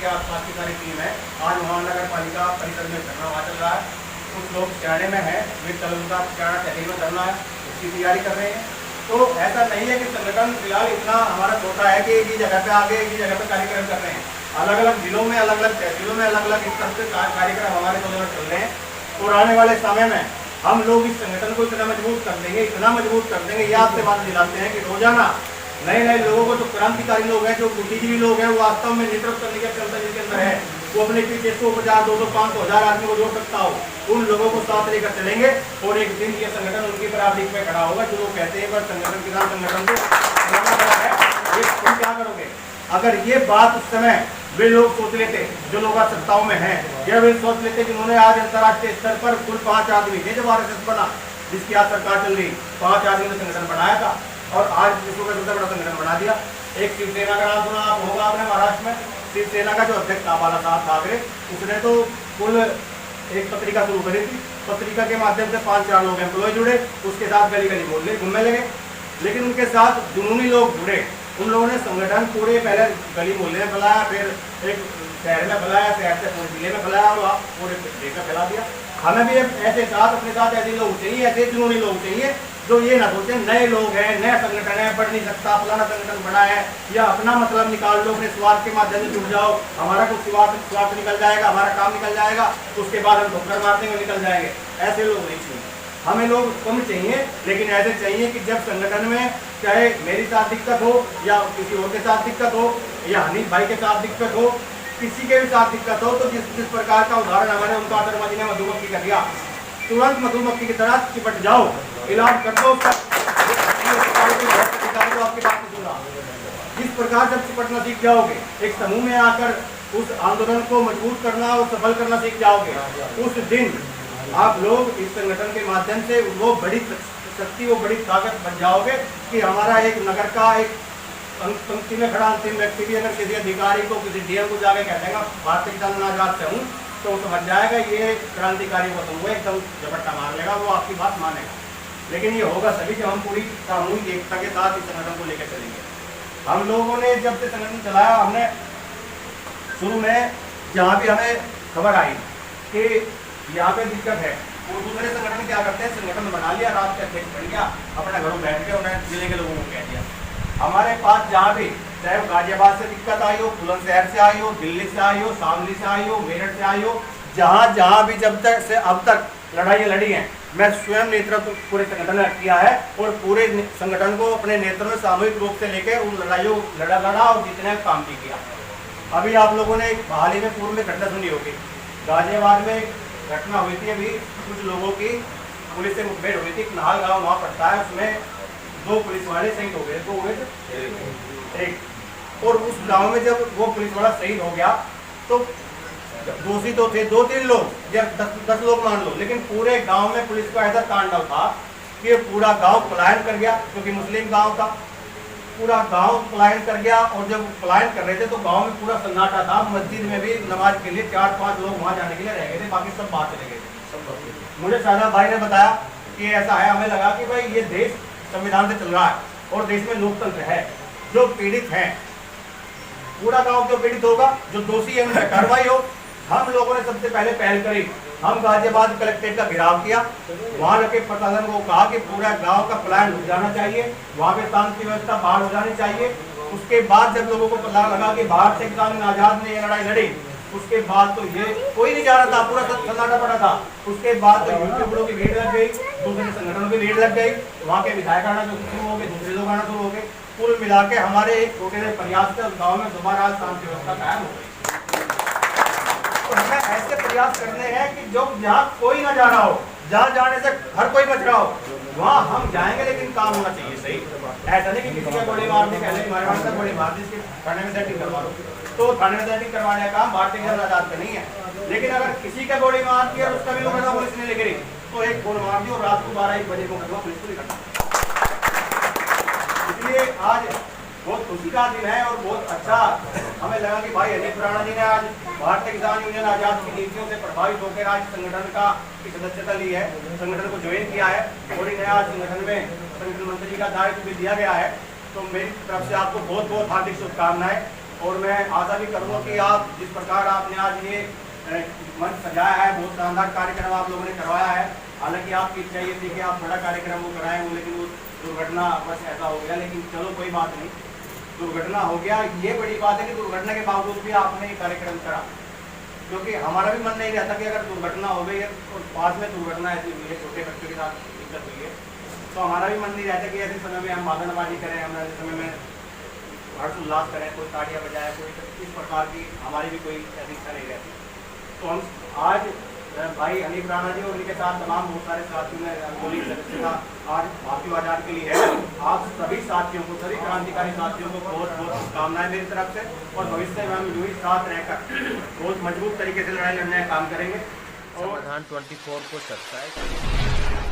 आसपास की सारी टीम है। आज महानगर पालिका परिसर में धरना वहाँ चल रहा है। कुछ लोग सियाने में है, वे तलुका सियाना तहसील में धरना है, उसकी तैयारी कर रहे हैं। तो ऐसा नहीं है कि संगठन फिलहाल इतना हमारा छोटा है कि एक ही जगह पे आगे एक ही जगह पे कार्यक्रम कर रहे हैं। अलग अलग जिलों में, अलग अलग तहसीलों में अलग अलग स्तर से कार्यक्रम हमारे दोनों में चल रहे हैं। और आने वाले समय में हम लोग इस संगठन को इतना मजबूत कर देंगे, इतना मजबूत कर देंगे, ये आपसे बात दिलाते हैं कि रोजाना नए नए लोगों को, जो क्रांतिकारी लोग हैं, जो बुद्धिजीवी लोग हैं, वो वास्तव में नेतृत्व करने की क्षमता जिनके अंदर है, वो अपने पीछे 100, 50, 200, 500, 1000 आदमी को जोड़ सकता हो, उन लोगों को साथ लेकर चलेंगे और एक दिन ये संगठन उनकी बराबरी में खड़ा होगा। जो लोग कहते हैं बस संगठन किसान संगठन को है, ये तुम क्या करोगे? अगर ये बात उस समय वे लोग सोच लेते, जो लोग आज सत्ताओं में हैं, या वे सोच लेते कि उन्होंने आज अंतर्राष्ट्रीय स्तर पर कुल 5 आदमी, ये जब RSS बना, जिसकी आज सरकार चल रही, 5 आदमी ने संगठन बनाया था और आज विश्व का सबसे बड़ा संगठन बना दिया। एक शिवसेना का नाम सुना होगा आपने, महाराष्ट्र में शिवसेना का जो अध्यक्ष था बाला साहब ठाकरे, उसने तो कुल एक पत्रिका शुरू करी थी। पत्रिका के माध्यम से 5-4 लोग एम्प्लॉय जुड़े, उसके साथ गली गली मोहल्ले घूमने लगे। लेकिन उनके साथ जुनूनी लोग जुड़े, उन लोगों ने संगठन पूरे पहले गली मोहल्ले में फैलाया, फिर एक शहर में फैलाया, शहर से पूरे जिले में फैलाया और पूरे देश में फैला दिया। हमें भी ऐसे साथ अपने साथ ऐसे लोग चाहिए, ऐसे जुनूनी लोग चाहिए जो ये ना सोचे नए लोग हैं, नया संगठन है, बढ़ नहीं सकता, फलाना संगठन बना है, या अपना मतलब निकाल लो, अपने स्वार्थ के माध्यम से जुड़ जाओ, हमारा कुछ स्वार्थ निकल जाएगा, हमारा काम निकल जाएगा, उसके बाद हम ठोकर मारते हुए निकल जाएंगे। ऐसे लोग नहीं चाहिए हमें। लोग कम चाहिए, लेकिन ऐसे चाहिए कि जब संगठन में चाहे मेरी साथ दिक्कत हो या किसी और के साथ दिक्कत हो या हनीफ भाई के साथ दिक्कत हो, किसी के भी साथ दिक्कत हो, तो जिस प्रकार का उदाहरण हमारे उनका शर्मा जी ने मधुमक्खी का दिया, तुरंत मधुमक्खी की तरह चिपट जाओ, इलाज कर दो। आपकी बात नहीं सुना, जिस प्रकार जब चिपटना सीख जाओगे, एक समूह में आकर उस आंदोलन को मजबूत करना और सफल करना सीख जाओगे, उस दिन आप लोग इस संगठन के माध्यम से वो बड़ी शक्ति, वो बड़ी ताकत बन जाओगे कि हमारा एक नगर का एक पंक्ति में खड़ा अंतिम व्यक्ति भी अगर किसी अधिकारी को, किसी डीएम को जाके कह देगा भारतीय किसान आजाद से हूँ, तो वो समझ जाएगा ये क्रांतिकारी को तुम एकदम झपट्टा मार लेगा, वो आपकी बात मानेगा। लेकिन ये होगा सभी जब हम पूरी सामूहिक एकता के साथ इस संगठन को लेकर चलेंगे। हम लोगों ने जब से संगठन चलाया, हमने शुरू में जहाँ भी हमें खबर आई कि यहाँ पे दिक्कत है, वो दूसरे संगठन क्या करते हैं, संगठन बना लिया, रात के अध्यक्ष बन गया, अपने घरों बैठ के उन्हें जिले के लोगों को कह दिया। हमारे पास जहाँ भी, चाहे गाजियाबाद से दिक्कत आई हो, बुलंदशहर से आई हो, दिल्ली से आई हो, शामली से आई हो, मेरठ से आई हो, जहाँ भी जब तक से अब तक लड़ाइयाँ लड़ी हैं, मैं स्वयं नेतृत्व पूरे संगठन ने किया है और पूरे संगठन को अपने नेतृत्व में सामूहिक रूप से लेकर उन लड़ाइयों लड़ा और जितने काम भी किया। अभी आप लोगों ने हाल ही में पूर्व में घटना सुनी होगी, गाजियाबाद में घटना हुई थी, अभी कुछ लोगों की पुलिस से मुठभेड़ हुई थी, नहाल गाँव वहाँ पड़ता है, उसमें 2 पुलिस वाले शहीद हो गए, 2 हुए थे, एक। और उस गांव में जब वो पुलिस वाला शहीद हो गया, तो दोषी तो थे 2-3 लोग या 10 लोग मान लो, लेकिन पूरे गांव में पुलिस का ऐसा तांडव था कि पूरा गांव पलायन कर गया, क्योंकि मुस्लिम गांव था, पूरा गांव पलायन कर गया। और जब पलायन कर रहे थे तो गांव में पूरा सन्नाटा था, मस्जिद में भी नमाज के लिए 4-5 लोग वहां जाने के लिए रह गए थे, बाकी सब बाहर चले गए थे। मुझे शाहजाद भाई ने बताया कि ऐसा है, हमें लगा कि भाई ये देश संविधान से चल रहा है और देश में लोकतंत्र है, जो पीड़ित हैं, पूरा गांव जो पीड़ित होगा, जो दोषी है उन पर कार्रवाई हो। हम लोगों ने सबसे पहले पहल करी, हम गाजियाबाद कलेक्ट्रेट का घेराव किया, वहां के प्रशासन को कहा कि पूरा गांव का प्लान रुक जाना चाहिए, वहां पे शांति व्यवस्था बहाल हो जानी चाहिए। उसके बाद जब लोगों को पता लगा कि भारतीय किसान आजाद ने ये लड़ाई लड़ी, उसके बाद तो ये कोई नहीं जा रहा था, पूरा सन्नाटा पड़ा था। उसके बाद तो यूट्यूबरों की भीड़ लग गई, दूसरे संगठनों की भीड़ लग गई, वहाँ के विधायक आना शुरू हो गए, दूसरे लोग आना शुरू हो गए। कुल मिला के हमारे एक छोटे से प्रयास से उस गाँव में दोबारा शांति व्यवस्था कायम हो गई। तो हमें ऐसे प्रयास करने हैं कि जो जहाँ कोई ना जा रहा हो, जहाँ जाने से हर कोई बच रहा हो, वहाँ हम जाएंगे, लेकिन काम होना चाहिए सही। ऐसा नहीं कि किसी का गोली मारने पहले हमारे तक गोली मार दी, इसके थाने में सेटिंग करवा लो, तो थाने में सेटिंग करवाने का काम भारतीय किसान आजाद का नहीं है। लेकिन अगर किसी का गोली मार दिया और उसका भी मुकदमा पुलिस ने लेकर, तो एक गोल मार दी और रात को 12-1 बजे को मुकदमा पुलिस को नहीं करना। इसलिए आज बहुत खुशी का दिन है और बहुत अच्छा हमें लगा कि भाई अनिल खुराना जी ने आज भारतीय किसान यूनियन आजाद की नीतियों से प्रभावित होकर आज संगठन की सदस्यता ली है, संगठन को ज्वाइन किया है और इन्हें आज संगठन में संगठन मंत्री का दायित्व भी दिया गया है। तो मेरी तरफ से आपको बहुत बहुत हार्दिक शुभकामनाएं और मैं आशा भी करूँगा कि आप जिस प्रकार आपने आज ये मंच सजाया है, बहुत शानदार कार्यक्रम आप लोगों ने करवाया है। हालांकि आपकी इच्छा ये थी कि आप बड़ा कार्यक्रम वो कराएं, लेकिन वो दुर्घटना बस ऐसा हो गया। लेकिन चलो कोई बात नहीं, दुर्घटना हो गया। ये बड़ी बात है कि दुर्घटना के बावजूद भी आपने ये कार्यक्रम करा, क्योंकि हमारा भी मन नहीं रहता कि अगर दुर्घटना हो गई है और पास में दुर्घटना ऐसी हुई है, छोटे बच्चों के साथ दिक्कत हुई है, तो हमारा भी मन नहीं रहता कि ऐसे समय में हम वादनबाजी करें, हम ऐसे समय में हर्ष उल्लास करें, कोई ताड़ियाँ बजाए, कोई इस प्रकार की हमारी भी कोई ऐसी इच्छा नहीं रहती। तो हम आज भाई अनिल खुराना जी और उनके साथ तमाम बहुत सारे साथियों ने आंदोलन सदस्यता आज भारतीय आजाद के लिए है। आप सभी साथियों को, सभी क्रांतिकारी साथियों को बहुत बहुत शुभकामनाएं मेरी तरफ से और भविष्य में हम यूं ही साथ रहकर बहुत मजबूत तरीके से लड़ाई लड़ने का काम करेंगे। समाधान 24 को सब्सक्राइब